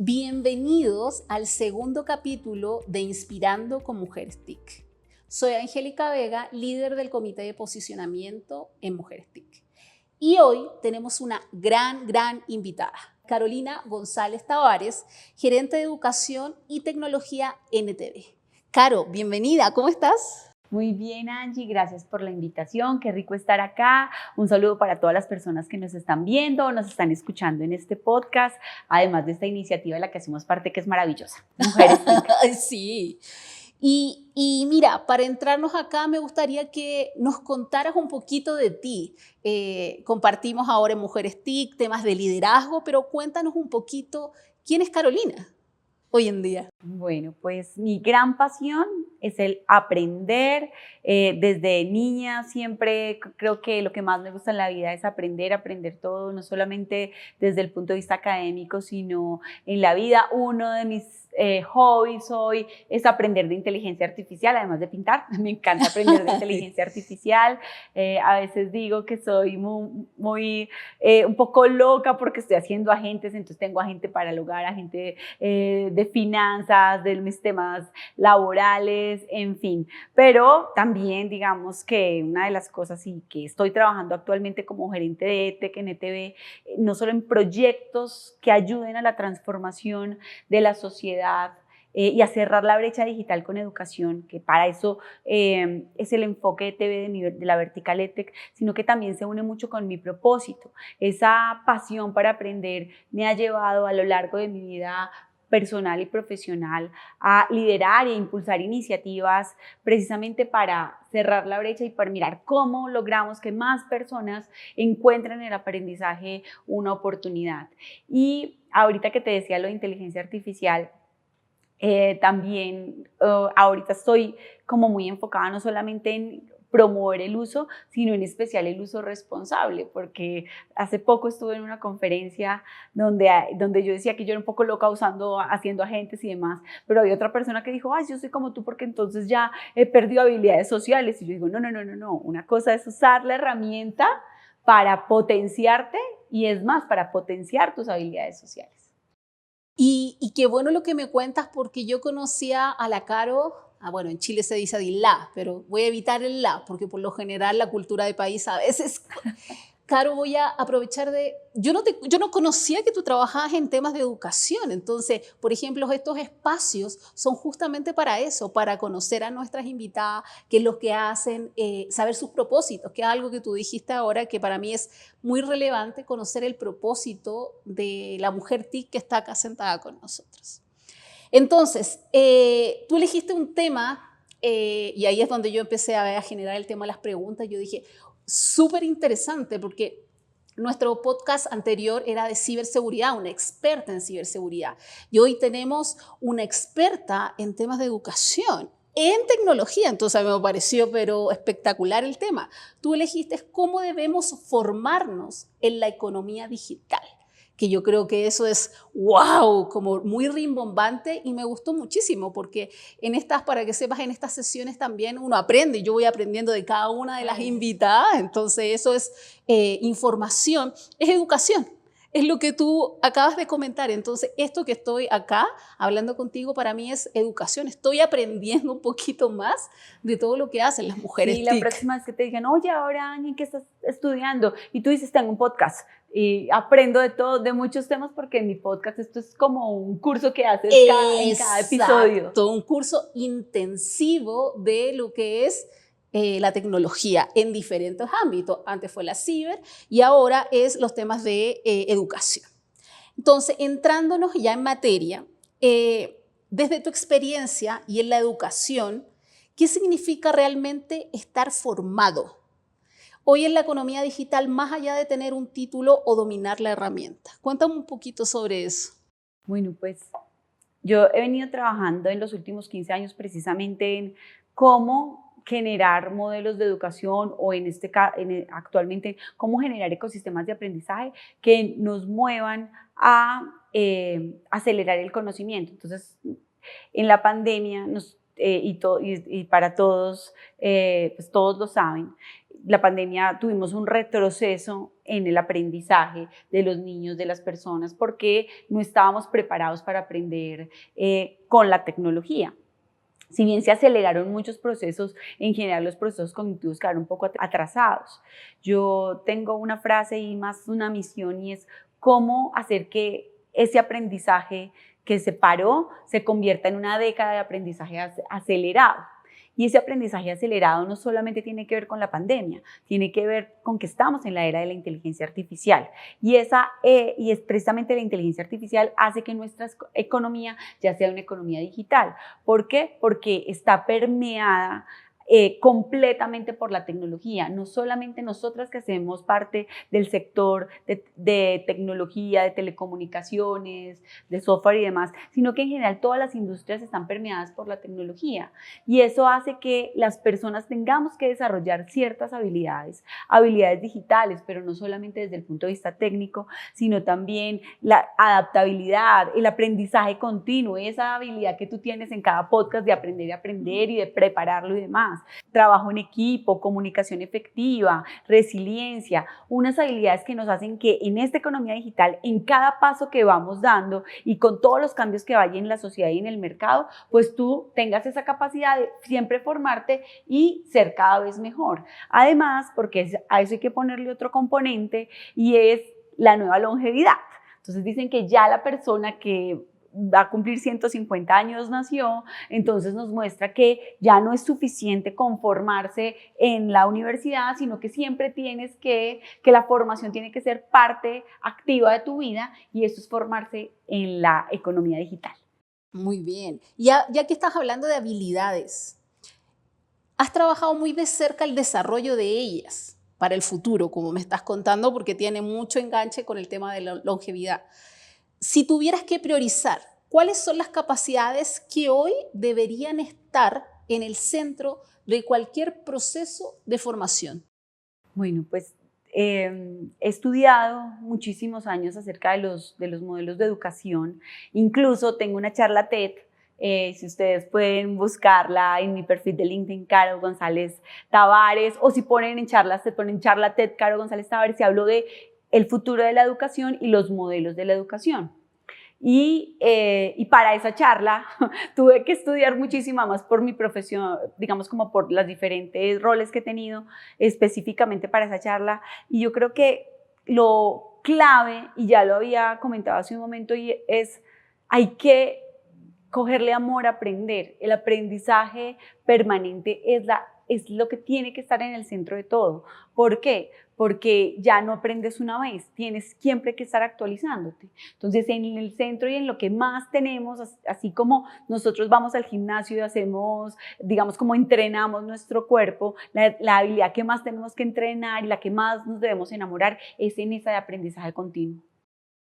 Bienvenidos al segundo capítulo de Inspirando con Mujeres TIC. Soy Angélica Vega, líder del Comité de Posicionamiento en Mujeres TIC. Y hoy tenemos una gran invitada, Carolina González Tavares, gerente de Educación y Tecnología NTV. Caro, bienvenida, ¿cómo estás? Muy bien, Angie, gracias por la invitación, qué rico estar acá. Un saludo para todas las personas que nos están viendo o nos están escuchando en este podcast, además de esta iniciativa de la que hacemos parte, que es maravillosa, Mujeres TIC. Sí. Y mira, para entrarnos acá me gustaría que nos contaras un poquito de ti. Compartimos ahora en Mujeres TIC temas de liderazgo, pero cuéntanos un poquito, ¿quién es Carolina hoy en día? Bueno, pues mi gran pasión es el aprender. Desde niña siempre creo que lo que más me gusta en la vida es aprender todo, no solamente desde el punto de vista académico, sino en la vida. Uno de mis hobbies hoy es aprender de inteligencia artificial, además de pintar. Me encanta aprender de inteligencia artificial. A veces digo que soy un poco loca porque estoy haciendo agentes, entonces tengo agente para el hogar, agente de finanzas, de mis temas laborales, en fin. Pero también digamos que una de las cosas y que estoy trabajando actualmente como gerente de ETEC en ETV, no solo en proyectos que ayuden a la transformación de la sociedad y a cerrar la brecha digital con educación, que para eso es el enfoque de ETV de la vertical ETEC, sino que también se une mucho con mi propósito. Esa pasión para aprender me ha llevado a lo largo de mi vida personal y profesional a liderar e impulsar iniciativas precisamente para cerrar la brecha y para mirar cómo logramos que más personas encuentren en el aprendizaje una oportunidad. Y ahorita que te decía lo de inteligencia artificial, también ahorita estoy como muy enfocada no solamente en promover el uso, sino en especial el uso responsable, porque hace poco estuve en una conferencia donde yo decía que yo era un poco loca haciendo agentes y demás, pero había otra persona que dijo, ay, yo soy como tú porque entonces ya he perdido habilidades sociales, y yo digo, no, una cosa es usar la herramienta para potenciarte y es más, para potenciar tus habilidades sociales. Y qué bueno lo que me cuentas porque yo conocía a la Caro, bueno, en Chile se dice la, pero voy a evitar el la porque por lo general la cultura de país a veces... Caro, voy a aprovechar de... Yo no conocía que tú trabajabas en temas de educación, entonces, por ejemplo, estos espacios son justamente para eso, para conocer a nuestras invitadas, qué es lo que hacen, saber sus propósitos, que es algo que tú dijiste ahora, que para mí es muy relevante conocer el propósito de la mujer TIC que está acá sentada con nosotros. Entonces, tú elegiste un tema, y ahí es donde yo empecé a generar el tema de las preguntas. Yo dije, súper interesante, porque nuestro podcast anterior era de ciberseguridad, una experta en ciberseguridad. Y hoy tenemos una experta en temas de educación, en tecnología. Entonces me pareció pero espectacular el tema. Tú elegiste cómo debemos formarnos en la economía digital, que yo creo que eso es wow, como muy rimbombante, y me gustó muchísimo porque para que sepas, en estas sesiones también uno aprende, y yo voy aprendiendo de cada una de las invitadas, entonces eso es información, es educación. Es lo que tú acabas de comentar. Entonces, esto que estoy acá hablando contigo para mí es educación. Estoy aprendiendo un poquito más de todo lo que hacen las mujeres Sí, TIC. la próxima vez que te digan, oye, ahora, Ani, ¿qué estás estudiando? Y tú dices, tengo un podcast. Y aprendo de todo, de muchos temas, porque en mi podcast esto es como un curso que haces en cada episodio. Exacto, un curso intensivo de lo que es la tecnología en diferentes ámbitos. Antes fue la ciber y ahora es los temas de educación. Entonces, entrándonos ya en materia, desde tu experiencia y en la educación, ¿qué significa realmente estar formado? Hoy en la economía digital, más allá de tener un título o dominar la herramienta. Cuéntame un poquito sobre eso. Bueno, pues yo he venido trabajando en los últimos 15 años precisamente en cómo generar modelos de educación o actualmente cómo generar ecosistemas de aprendizaje que nos muevan a acelerar el conocimiento. Entonces, en la pandemia y para todos, pues todos lo saben, la pandemia tuvimos un retroceso en el aprendizaje de los niños, de las personas, porque no estábamos preparados para aprender con la tecnología. Si bien se aceleraron muchos procesos, en general los procesos cognitivos quedaron un poco atrasados. Yo tengo una frase y más una misión, y es cómo hacer que ese aprendizaje que se paró se convierta en una década de aprendizaje acelerado. Y ese aprendizaje acelerado no solamente tiene que ver con la pandemia, tiene que ver con que estamos en la era de la inteligencia artificial. Y es precisamente la inteligencia artificial hace que nuestra economía ya sea una economía digital. ¿Por qué? Porque está permeada completamente por la tecnología. No solamente nosotras que hacemos parte del sector de tecnología, de telecomunicaciones, de software y demás, sino que en general todas las industrias están permeadas por la tecnología. Y eso hace que las personas tengamos que desarrollar ciertas habilidades digitales, pero no solamente desde el punto de vista técnico, sino también la adaptabilidad, el aprendizaje continuo, esa habilidad que tú tienes en cada podcast de aprender y aprender y de prepararlo y demás. Trabajo en equipo, comunicación efectiva, resiliencia, unas habilidades que nos hacen que en esta economía digital, en cada paso que vamos dando y con todos los cambios que vaya en la sociedad y en el mercado, pues tú tengas esa capacidad de siempre formarte y ser cada vez mejor. Además, porque a eso hay que ponerle otro componente, y es la nueva longevidad. Entonces dicen que ya la persona que va a cumplir 150 años nació, entonces nos muestra que ya no es suficiente conformarse en la universidad, sino que siempre tienes que la formación tiene que ser parte activa de tu vida, y eso es formarse en la economía digital. Muy bien. Ya que estás hablando de habilidades, has trabajado muy de cerca el desarrollo de ellas para el futuro, como me estás contando, porque tiene mucho enganche con el tema de la longevidad. Si tuvieras que priorizar, ¿cuáles son las capacidades que hoy deberían estar en el centro de cualquier proceso de formación? Bueno, pues he estudiado muchísimos años acerca de los modelos de educación. Incluso tengo una charla TED, si ustedes pueden buscarla en mi perfil de LinkedIn, Caro González Tavares, o si ponen en charlas, se ponen charla TED Caro González Tavares, y hablo de el futuro de la educación y los modelos de la educación. Y para esa charla tuve que estudiar muchísimo más por mi profesión, digamos como por los diferentes roles que he tenido específicamente para esa charla. Y yo creo que lo clave, y ya lo había comentado hace un momento, y hay que cogerle amor a aprender. El aprendizaje permanente es lo que tiene que estar en el centro de todo. ¿Por qué? Porque ya no aprendes una vez, tienes siempre que estar actualizándote. Entonces, en el centro y en lo que más tenemos, así como nosotros vamos al gimnasio y hacemos, digamos, como entrenamos nuestro cuerpo, la habilidad que más tenemos que entrenar y la que más nos debemos enamorar es en esa de aprendizaje continuo.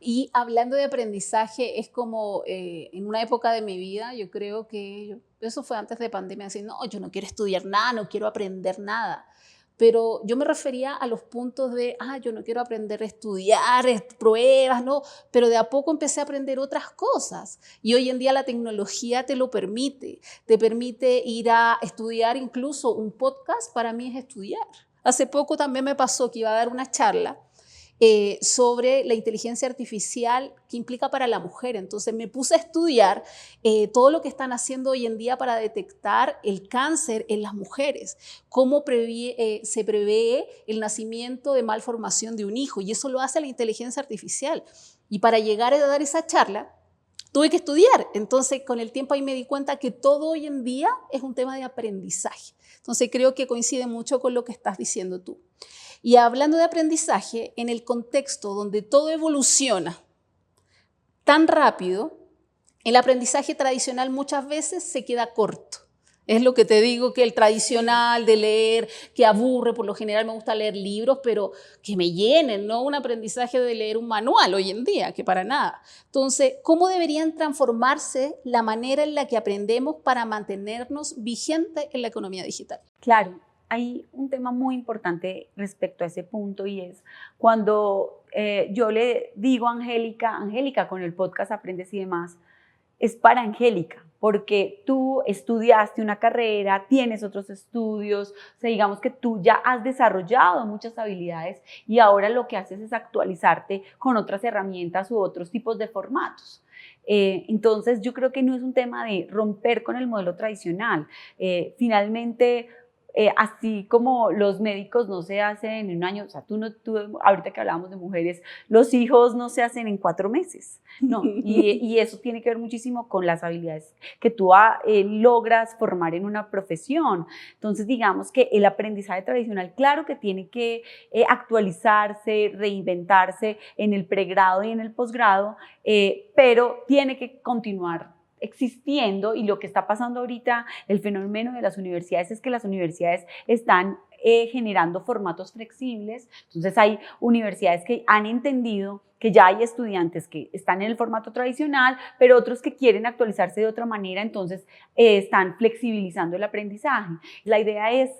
Y hablando de aprendizaje, es como en una época de mi vida, yo creo que eso fue antes de pandemia, así, no, yo no quiero estudiar nada, no quiero aprender nada. Pero yo me refería a los puntos de, yo no quiero aprender a estudiar, pruebas, no, pero de a poco empecé a aprender otras cosas. Y hoy en día la tecnología te permite ir a estudiar, incluso un podcast para mí es estudiar. Hace poco también me pasó que iba a dar una charla sobre la inteligencia artificial que implica para la mujer. Entonces me puse a estudiar todo lo que están haciendo hoy en día para detectar el cáncer en las mujeres, cómo se prevé el nacimiento de malformación de un hijo, y eso lo hace la inteligencia artificial. Y para llegar a dar esa charla, tuve que estudiar. Entonces, con el tiempo ahí me di cuenta que todo hoy en día es un tema de aprendizaje. Entonces, creo que coincide mucho con lo que estás diciendo tú. Y hablando de aprendizaje, en el contexto donde todo evoluciona tan rápido, el aprendizaje tradicional muchas veces se queda corto. Es lo que te digo, que el tradicional de leer, que aburre, por lo general me gusta leer libros, pero que me llenen, no un aprendizaje de leer un manual hoy en día, que para nada. Entonces, ¿cómo deberían transformarse la manera en la que aprendemos para mantenernos vigentes en la economía digital? Claro. Hay un tema muy importante respecto a ese punto, y es cuando yo le digo a Angélica, con el podcast Aprendes y demás, es para Angélica, porque tú estudiaste una carrera, tienes otros estudios, o sea, digamos que tú ya has desarrollado muchas habilidades y ahora lo que haces es actualizarte con otras herramientas u otros tipos de formatos. Entonces, yo creo que no es un tema de romper con el modelo tradicional. Finalmente, así como los médicos no se hacen en un año, o sea, ahorita que hablábamos de mujeres, los hijos no se hacen en 4 meses, no, y eso tiene que ver muchísimo con las habilidades que tú logras formar en una profesión. Entonces, digamos que el aprendizaje tradicional, claro que tiene que actualizarse, reinventarse en el pregrado y en el posgrado, pero tiene que continuar existiendo, y lo que está pasando ahorita, el fenómeno de las universidades, es que las universidades están generando formatos flexibles. Entonces hay universidades que han entendido que ya hay estudiantes que están en el formato tradicional, pero otros que quieren actualizarse de otra manera, entonces están flexibilizando el aprendizaje. La idea es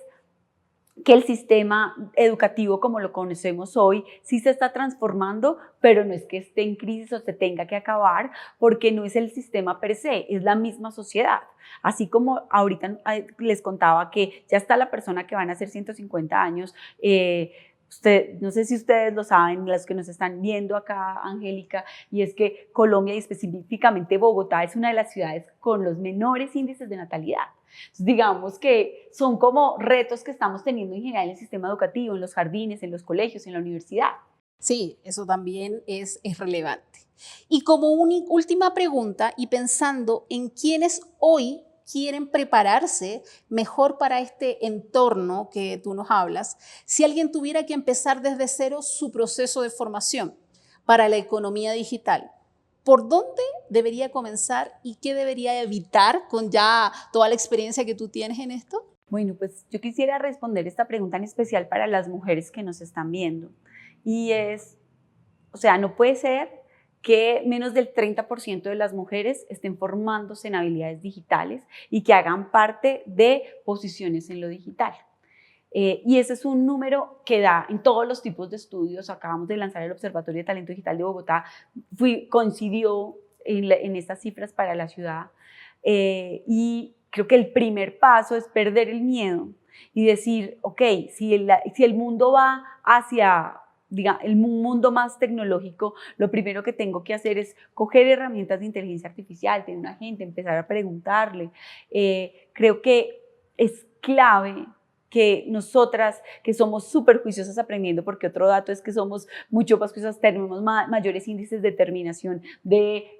que el sistema educativo como lo conocemos hoy sí se está transformando, pero no es que esté en crisis o se tenga que acabar, porque no es el sistema per se, es la misma sociedad. Así como ahorita les contaba que ya está la persona que van a hacer 150 años, no sé si ustedes lo saben, los que nos están viendo acá, Angélica, y es que Colombia y específicamente Bogotá es una de las ciudades con los menores índices de natalidad. Entonces, digamos que son como retos que estamos teniendo en general en el sistema educativo, en los jardines, en los colegios, en la universidad. Sí, eso también es relevante. Y como última pregunta, y pensando en quienes hoy quieren prepararse mejor para este entorno que tú nos hablas, si alguien tuviera que empezar desde cero su proceso de formación para la economía digital, ¿por dónde debería comenzar y qué debería evitar con ya toda la experiencia que tú tienes en esto? Bueno, pues yo quisiera responder esta pregunta en especial para las mujeres que nos están viendo. Y es, o sea, no puede ser que menos del 30% de las mujeres estén formándose en habilidades digitales y que hagan parte de posiciones en lo digital. Y ese es un número que da en todos los tipos de estudios. Acabamos de lanzar el Observatorio de Talento Digital de Bogotá, coincidió en estas cifras para la ciudad. Y creo que el primer paso es perder el miedo y decir, ok, si el mundo va hacia el mundo más tecnológico, lo primero que tengo que hacer es coger herramientas de inteligencia artificial, tener una gente, empezar a preguntarle. Creo que es clave que nosotras, que somos súper juiciosas aprendiendo, porque otro dato es que somos mucho más juiciosas, tenemos mayores índices de terminación de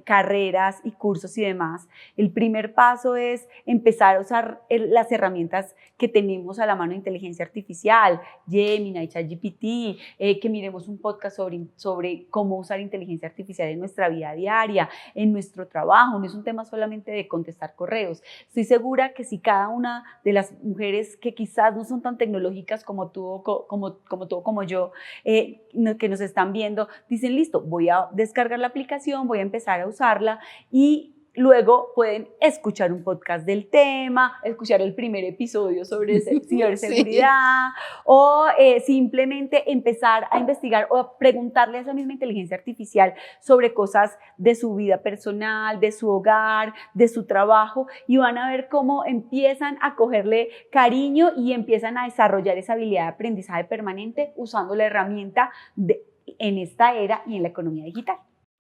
carreras y cursos y demás. El primer paso es empezar a usar las herramientas que tenemos a la mano de inteligencia artificial, Gemini, ChatGPT, que miremos un podcast sobre cómo usar inteligencia artificial en nuestra vida diaria, en nuestro trabajo. No es un tema solamente de contestar correos. Estoy segura que si cada una de las mujeres que quizás no son tan tecnológicas como tú, como yo, que nos están viendo, dicen, listo, voy a descargar la aplicación, voy a empezar a usarla, y luego pueden escuchar un podcast del tema, escuchar el primer episodio sobre ciberseguridad, sí, o simplemente empezar a investigar o a preguntarle a esa misma inteligencia artificial sobre cosas de su vida personal, de su hogar, de su trabajo, y van a ver cómo empiezan a cogerle cariño y empiezan a desarrollar esa habilidad de aprendizaje permanente usando la herramienta en esta era y en la economía digital.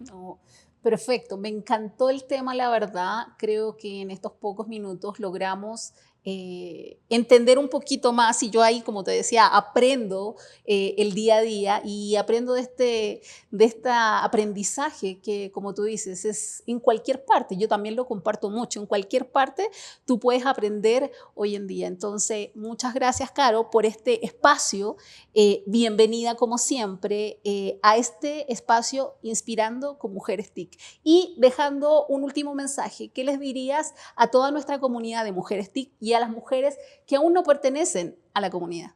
No. Perfecto, me encantó el tema, la verdad. Creo que en estos pocos minutos logramos entender un poquito más, y yo ahí, como te decía, aprendo el día a día y aprendo de este aprendizaje que, como tú dices, es en cualquier parte. Yo también lo comparto mucho. En cualquier parte tú puedes aprender hoy en día. Entonces, muchas gracias, Caro, por este espacio. Bienvenida, como siempre, a este espacio Inspirando con Mujeres TIC. Y dejando un último mensaje, ¿qué les dirías a toda nuestra comunidad de Mujeres TIC y a las mujeres que aún no pertenecen a la comunidad?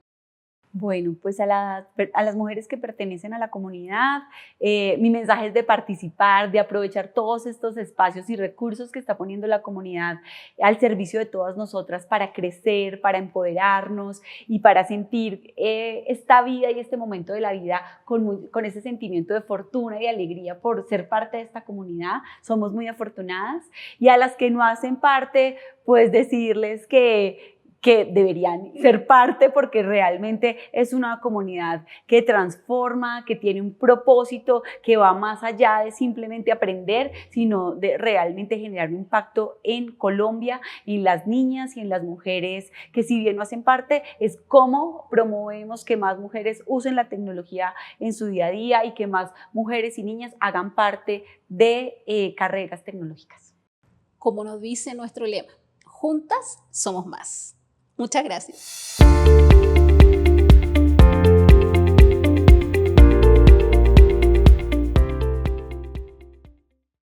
Bueno, pues a las mujeres que pertenecen a la comunidad, mi mensaje es de participar, de aprovechar todos estos espacios y recursos que está poniendo la comunidad al servicio de todas nosotras para crecer, para empoderarnos y para sentir esta vida y este momento de la vida con ese sentimiento de fortuna y alegría por ser parte de esta comunidad. Somos muy afortunadas. Y a las que no hacen parte, pues decirles que deberían ser parte porque realmente es una comunidad que transforma, que tiene un propósito, que va más allá de simplemente aprender, sino de realmente generar un impacto en Colombia, en las niñas y en las mujeres que si bien no hacen parte, es cómo promovemos que más mujeres usen la tecnología en su día a día y que más mujeres y niñas hagan parte de carreras tecnológicas. Como nos dice nuestro lema, juntas somos más. Muchas gracias.